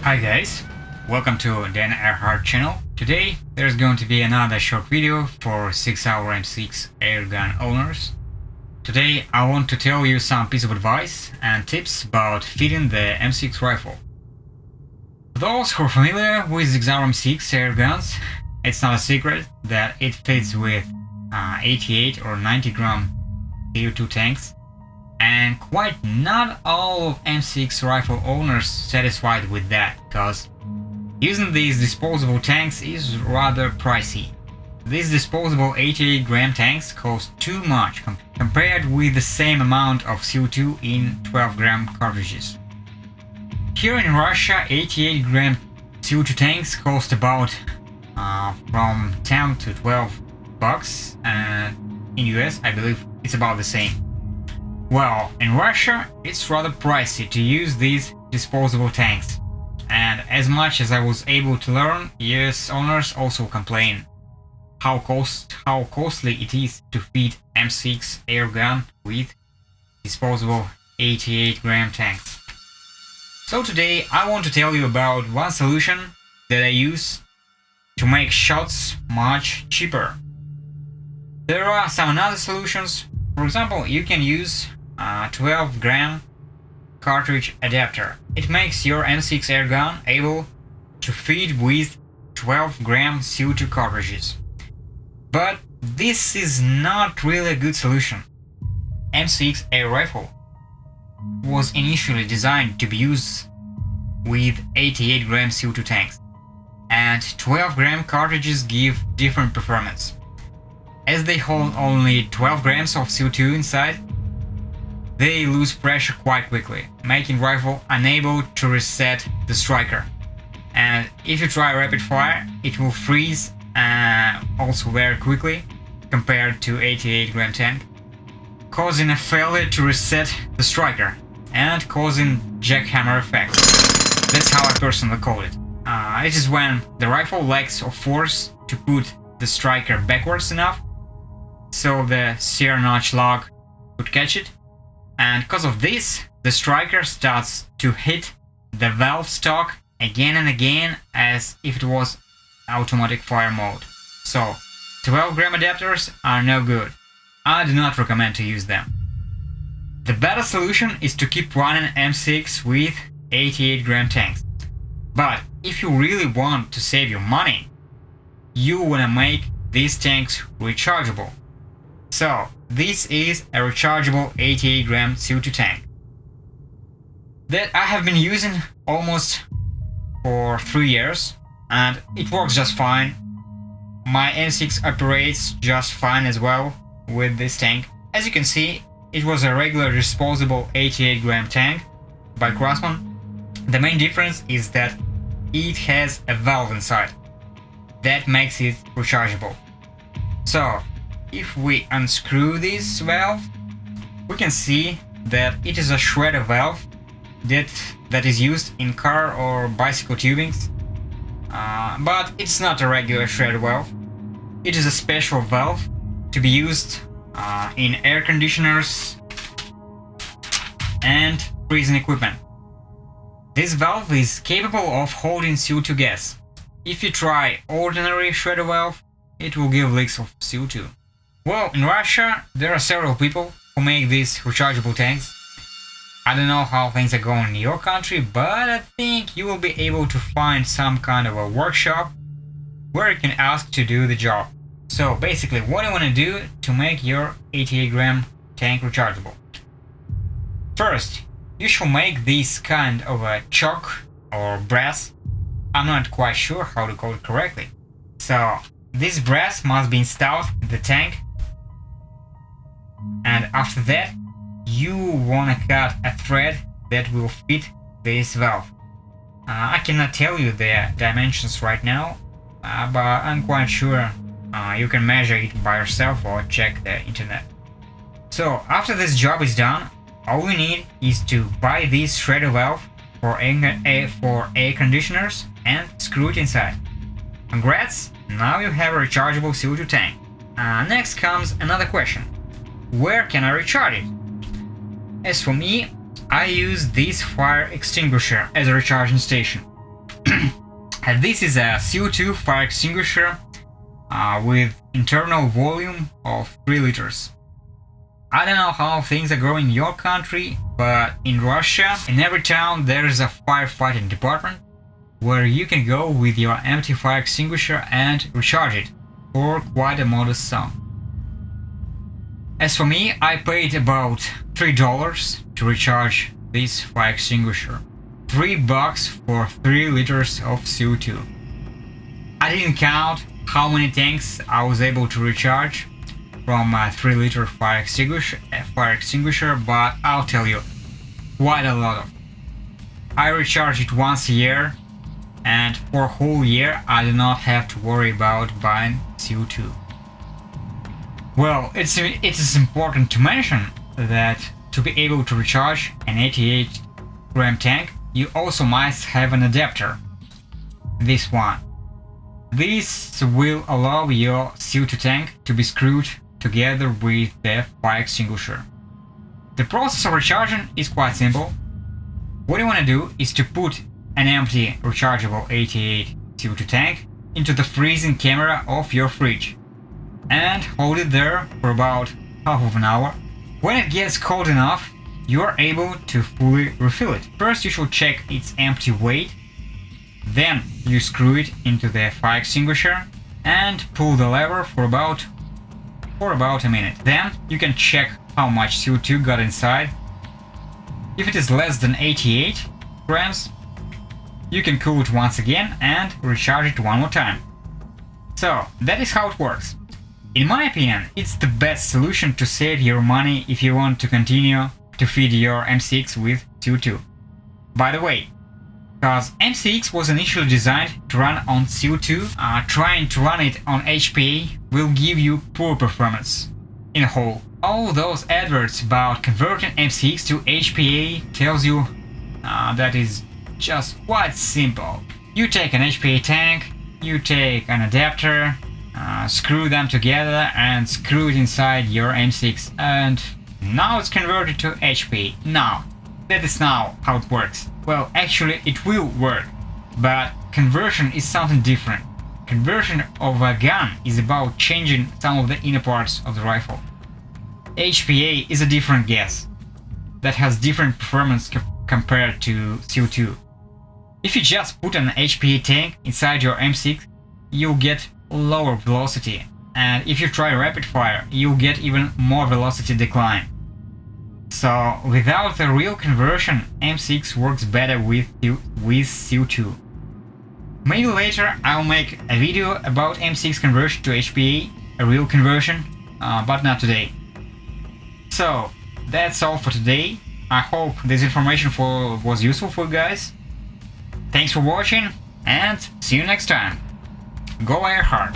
Hi guys, welcome to Dan Earhart channel. Today there's going to be another short video for Sig Sauer MCX airgun owners. Today I want to tell you some piece of advice and tips about fitting the MCX rifle. For those who are familiar with Sig Sauer MCX airguns, it's not a secret that it fits with 88 or 90 gram CO2 tanks. And quite not all of MCX rifle owners satisfied with that, because using these disposable tanks is rather pricey. These disposable 88 gram tanks cost too much compared with the same amount of CO2 in 12 gram cartridges. Here in Russia, 88 gram CO2 tanks cost about from 10 to 12 bucks, and in US I believe it's about the same. Well, in Russia, it's rather pricey to use these disposable tanks, and as much as I was able to learn, US owners also complain how costly it is to feed MCX airgun with disposable 88 gram tanks. So today I want to tell you about one solution that I use to make shots much cheaper. There are some other solutions. For example, you can use 12 gram cartridge adapter. It makes your MCX airgun able to feed with 12 gram CO2 cartridges. But this is not really a good solution. MCX air rifle was initially designed to be used with 88 gram CO2 tanks, and 12 gram cartridges give different performance. As they hold only 12 grams of CO2 inside, they lose pressure quite quickly, making rifle unable to reset the striker. And if you try rapid fire, it will freeze also very quickly compared to 88 gram tank, causing a failure to reset the striker and causing jackhammer effect. That's how I personally call it. It is when the rifle lacks of force to put the striker backwards enough so the sear notch lock would catch it. And because of this, the striker starts to hit the valve stock again and again as if it was automatic fire mode. So 12 gram adapters are no good. I do not recommend to use them. The better solution is to keep running MCX with 88 gram tanks. But if you really want to save your money, you wanna make these tanks rechargeable. So this is a rechargeable 88 gram CO2 tank that I have been using almost for 3 years, and it works just fine. My MCX operates just fine as well with this tank. As you can see, it was a regular disposable 88 gram tank by Craftsman. The main difference is that it has a valve inside that makes it rechargeable. So if we unscrew this valve, we can see that it is a shredder valve that is used in car or bicycle tubings, but it's not a regular shredder valve. It is a special valve to be used in air conditioners and freezing equipment. This valve is capable of holding CO2 gas. If you try ordinary shredder valve, it will give leaks of CO2. Well, in Russia, there are several people who make these rechargeable tanks. I don't know how things are going in your country, but I think you will be able to find some kind of a workshop where you can ask to do the job. So basically, what you want to do to make your 88 gram tank rechargeable? First, you should make this kind of a choke or brass. I'm not quite sure how to call it correctly. So this brass must be installed in the tank. And after that, you want to cut a thread that will fit this valve. I cannot tell you the dimensions right now, but I'm quite sure you can measure it by yourself or check the internet. So after this job is done, all we need is to buy this shredder valve for air conditioners and screw it inside. Congrats! Now you have a rechargeable CO2 tank. Next comes another question. Where can I recharge it? As for me, I use this fire extinguisher as a recharging station. And this is a CO2 fire extinguisher with internal volume of 3 liters. I don't know how things are going in your country, but in Russia, in every town there is a firefighting department where you can go with your empty fire extinguisher and recharge it for quite a modest sum. As for me, I paid about $3 to recharge this fire extinguisher. $3 for 3 liters of CO2. I didn't count how many tanks I was able to recharge from a 3-liter fire extinguisher, but I'll tell you, quite a lot of. I recharge it once a year, and for a whole year I do not have to worry about buying CO2. Well, it is important to mention that to be able to recharge an 88-gram tank, you also must have an adapter. This one. This will allow your CO2 tank to be screwed together with the fire extinguisher. The process of recharging is quite simple. What you want to do is to put an empty rechargeable 88 CO2 tank into the freezing camera of your fridge and hold it there for about half of an hour. When it gets cold enough, you are able to fully refill it. First you should check its empty weight, then you screw it into the fire extinguisher and pull the lever for about a minute. Then you can check how much CO2 got inside. If it is less than 88 grams, you can cool it once again and recharge it one more time. So that is how it works. In my opinion, it's the best solution to save your money if you want to continue to feed your MCX with CO2. By the way, because MCX was initially designed to run on CO2, trying to run it on HPA will give you poor performance in a whole. All those adverts about converting MCX to HPA tells you that is just quite simple. You take an HPA tank, you take an adapter, screw them together and screw it inside your MCX, and now it's converted to HPA. Now, that is now how it works. Well, actually it will work, but conversion is something different. Conversion of a gun is about changing some of the inner parts of the rifle. HPA is a different gas that has different performance compared to CO2. If you just put an HPA tank inside your M6, you'll get lower velocity, and if you try rapid fire, you'll get even more velocity decline. So without a real conversion, M6 works better with CO2. Maybe later I'll make a video about M6 conversion to HPA, a real conversion, but not today. So that's all for today. I hope this information was useful for you guys. Thanks for watching and see you next time. Go Air Hard!